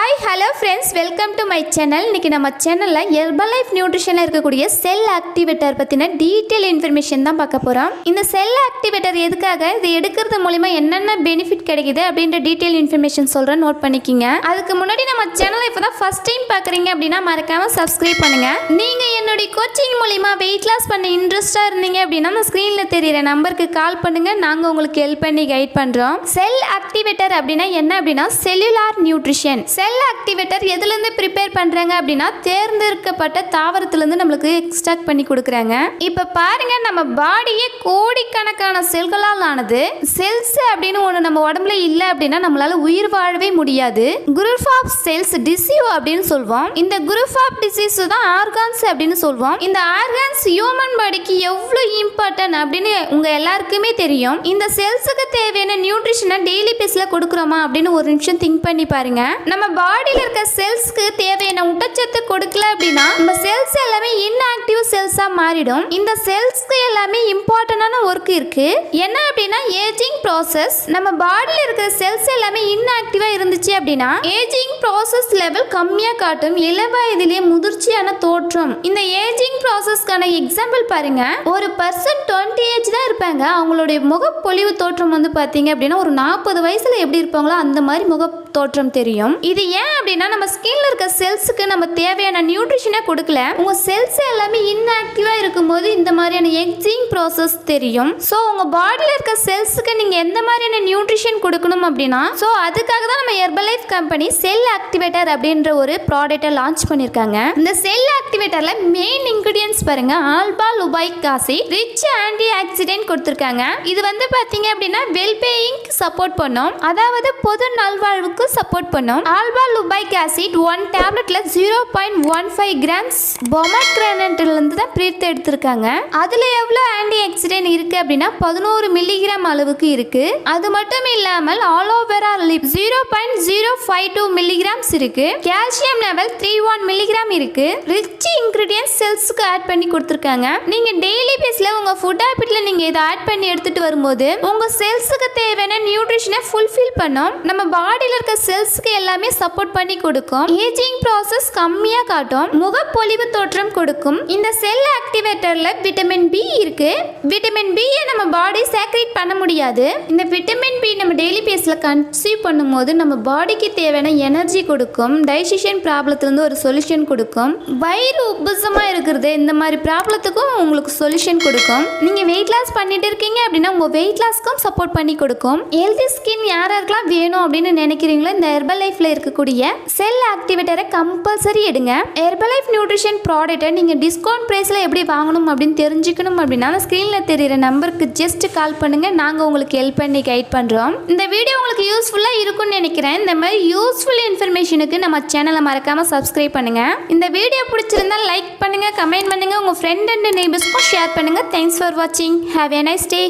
Hi hello friends, welcome to my channel. இன்றைக்கி நம்ம சேனலில் ஹெர்பலைஃப் நியூட்ரிஷனில் இருக்கக்கூடிய செல் ஆக்டிவேட்டர் பற்றின டீட்டெயில் இன்ஃபர்மேஷன் தான் பார்க்க போகிறோம். இந்த செல் ஆக்டிவேட்டர் எதுக்காக, இது எடுக்கிறது மூலிமா என்னென்ன பெனிஃபிட் கிடைக்குது அப்படின்ற டீட்டெயில் இன்ஃபர்மேஷன் சொல்கிறேன், நோட் பண்ணிக்கிங்க. அதுக்கு முன்னாடி நம்ம சேனலை இப்போ தான் ஃபஸ்ட் டைம் பார்க்குறீங்க அப்படின்னா மறக்காமல் சப்ஸ்கிரைப் பண்ணுங்கள். நீங்கள் என்னுடைய கோச்சிங் மூலிமா வெயிட் லாஸ் பண்ண இன்ட்ரெஸ்ட்டாக இருந்தீங்க அப்படின்னா அந்த ஸ்க்ரீனில் தெரியிற நம்பருக்கு கால் பண்ணுங்கள், நாங்கள் உங்களுக்கு ஹெல்ப் பண்ணி கைட் பண்ணுறோம். செல் ஆக்டிவேட்டர் அப்படின்னா என்ன அப்படின்னா செல்லுலார் நியூட்ரிஷன். செல் ஆக்டிவேட்டர் எதுலேருந்து ப்ரிப்பேர் பண்ணுறாங்க அப்படின்னா தேர்ந்தெடுக்கப்பட்ட தாவரத்துலேருந்து நம்மளுக்கு எக்ஸ்ட்ராக்ட் பண்ணி கொடுக்குறாங்க. இப்போ பாருங்க, நம்ம பாடியே கோடிக்கணக்கான செல்களால் ஆனது. செல்ஸ் அப்படின்னு ஒன்று நம்ம உடம்புல இல்லை அப்படின்னா நம்மளால உயிர் வாழவே முடியாது. குரூப் ஆஃப் செல்ஸ் டிசீவ் அப்படின்னு சொல்வோம். இந்த குரூப் ஆஃப் டிசீஸ் தான் ஆர்கான்ஸ் அப்படின்னு சொல்வோம். இந்த ஆர்கான்ஸ் ஹியூமன் பாடிக்கு எவ்வளோ இம்பார்ட்டன்ட் அப்படின்னு உங்க எல்லாருக்குமே தெரியும். இந்த செல்ஸுக்கு தேவையான நியூட்ரிஷனை டெய்லி பேஸில் கொடுக்குறோமா அப்படின்னு ஒரு நிமிஷம் திங்க் பண்ணி பாருங்க. நம்ம பாடியில் இருக்க செல்ஸ்க்கு தேவையான ஊட்டச்சத்து கொடுக்கல அப்படின்னா நம்ம செல்ஸ் எல்லாமே இன்ஆக்டிவ் செல்ஸா மாறிடும். இந்த செல்ஸ்க்கு எல்லாமே இம்பார்ட்டன்டான ஒர்க் இருக்கு. என்ன அப்படின்னா ஏஜிங் ப்ராசஸ். நம்ம பாடியில் இருக்கிற செல்ஸ் எல்லாமே இன்ஆக்டிவா இருந்துச்சு அப்படின்னா ஏஜிங் ப்ராசஸ் லெவல் கம்மியா காட்டும். இளவயதிலே முதிர்ச்சியான தோற்றம். இந்த ஏஜிங் ப்ராசஸ்க்கான எக்ஸாம்பிள் பாருங்க. ஒரு பர்சன் 20 ஏஜ் தான் இருப்பாங்க, அவங்களுடைய முகப்பொலிவு தோற்றம் வந்து பாத்தீங்க அப்படின்னா ஒரு 40 வயசுல எப்படி இருப்பாங்களோ அந்த மாதிரி முக தோற்றம் தெரியும். இது ஏன் அப்படின்னா நம்ம ஸ்கின்ல இருக்க செல்ஸுக்கு நம்ம தேவையான நியூட்ரிஷனை கொடுக்கல. உங்க செல்ஸ் எல்லாமே இன்ஆக்டிவா இருக்கும்போது இந்த மாதிரியான ஏஜிங் ப்ராசஸ் தெரியும். ஸோ உங்க பாடியில் இருக்க செல்ஸுக்கு நீங்க எந்த மாதிரியான நியூட்ரிஷன் கொடுக்கணும் அப்படின்னா அதுக்காக தான் நம்ம ஹெர்பலைஃப் கம்பெனி செல் ஆக்டிவேட்டர் அப்படின்ற ஒரு ப்ராடக்ட்டை லான்ச் பண்ணிருக்காங்க. இந்த செல் ஆக்டிவேட்டர்ல மெயின் இன்கிரிடியன்ஸ் பாருங்க, alpha lipoic acid, rich antioxidant கொடுத்திருக்காங்க. இது வந்து பாத்தீங்க அப்படின்னா வெல்பீயிங் சப்போர்ட் பண்ணும், அதாவது பொது நல்வாழ்வுக்கு சப்போர்ட் பண்ணும். ஆல்பா லுபைக் ஆசிட் 1 டேப்லெட்ல 0.15 கிராம்ஸ் பொமக்ரானட்ல இருந்து தான் பிரித்து எடுத்திருக்காங்க. அதுல எவ்வளவு ஆன்டி ஆக்சிடென்ட் இருக்கு அப்படின்னா 11 மில்லிகிராம் அளவுக்கு இருக்கு. அது மட்டும் இல்லாமல் ஆலோவேரா லிப் 0.052 மில்லிகிராம்ஸ் இருக்கு. கால்சியம் லெவல் 31 மில்லிகிராம் இருக்கு. ரிச் இன்கிரிடியன்ஸ் செல்ஸ்க்கு ஆட் பண்ணி கொடுத்திருக்காங்க. நீங்க டெய்லி பேஸ்ல உங்க ஃபுட் ஹாபிட்ல நீங்க இதை ஆட் பண்ணி எடுத்துட்டு வரும்போது உங்க செல்ஸ்க்கு தேவையான நியூட்ரிஷனை ஃபுல்ஃபில் பண்ணும். நம்ம பாடியில் இருக்க செல்ஸ்க்கு எல்லாமே சப்போர்ட் பண்ணி கொடுக்கும். ஏஜிங் ப்ராசஸ் கம்மியா காட்டும். முகப்பொலிவு தோற்றம் கொடுக்கும். இந்த செல் ஆக்டிவேட்டர்ல விட்டமின் பி இருக்கு. விட்டமின் பி நம்ம பாடி சேக்ரேட் பண்ண முடியாது. இந்த விட்டமின் பி நம்ம டெய்லி பேஸ்ல கன்சியூம் பண்ணும்போது நம்ம பாடிக்கு தேவையான எனர்ஜி கொடுக்கும். டைஜஷன் ப்ராப்ளத்திலிருந்து ஒரு சொல்யூஷன் கொடுக்கும். வயிறு உப்புசமா இருக்கிறது இந்த மாதிரி ப்ராப்ளத்துக்கும் உங்களுக்கு சொல்யூஷன் கொடுக்கும். நீங்க வெயிட் லாஸ் பண்ணிட்டு இருக்கீங்க அப்படின்னா உங்க வெயிட் லாஸ்க்கும் சப்போர்ட் பண்ணி கொடுக்கும். ஹெல்தி ஸ்கின் யாருக்கெல்லாம் வேணும் அப்படின்னு நினைக்கிறீங்களோ இந்த ஹெர்பலைஃப்ல இருக்கக்கூடிய செல் ஆக்டிவேட்டரை கம்பல்சரி எடுங்க. ஹெர்பலைஃப் நியூட்ரிஷன் ப்ராடக்ட்டை நீங்க டிஸ்கவுண்ட் பிரைஸ்ல எப்படி வாங்கணும் அப்படின்னு தெரிஞ்சுக்கணும் அப்படின்னா ஸ்கிரீன்ல தெரியுற நம்பருக்கு ஜஸ்ட் கால் பண்ணுங்க, நாங்க உங்களுக்கு ஹெல்ப் பண்ணி கைட் பண்றோம். இந்த வீடியோ உங்களுக்கு யூஸ்ஃபுல்லா இருக்கும்னு நினைக்கிறேன். இந்த மாதிரி யூஸ்ஃபுல் இன்ஃபர்மேஷனுக்கு நம்ம சேனலை மறக்காம சப்ஸ்கிரைப் பண்ணுங்க. இந்த வீடியோ பிடிச்சிருந்தா லைக் பண்ணுங்க, கமெண்ட் பண்ணுங்க, உங்க ஃப்ரெண்ட் அண்ட் நெய்பர்ஸ்க்கும் ஷேர் பண்ணுங்க. தேங்க்ஸ் ஃபார் வாட்சிங். Have a nice day.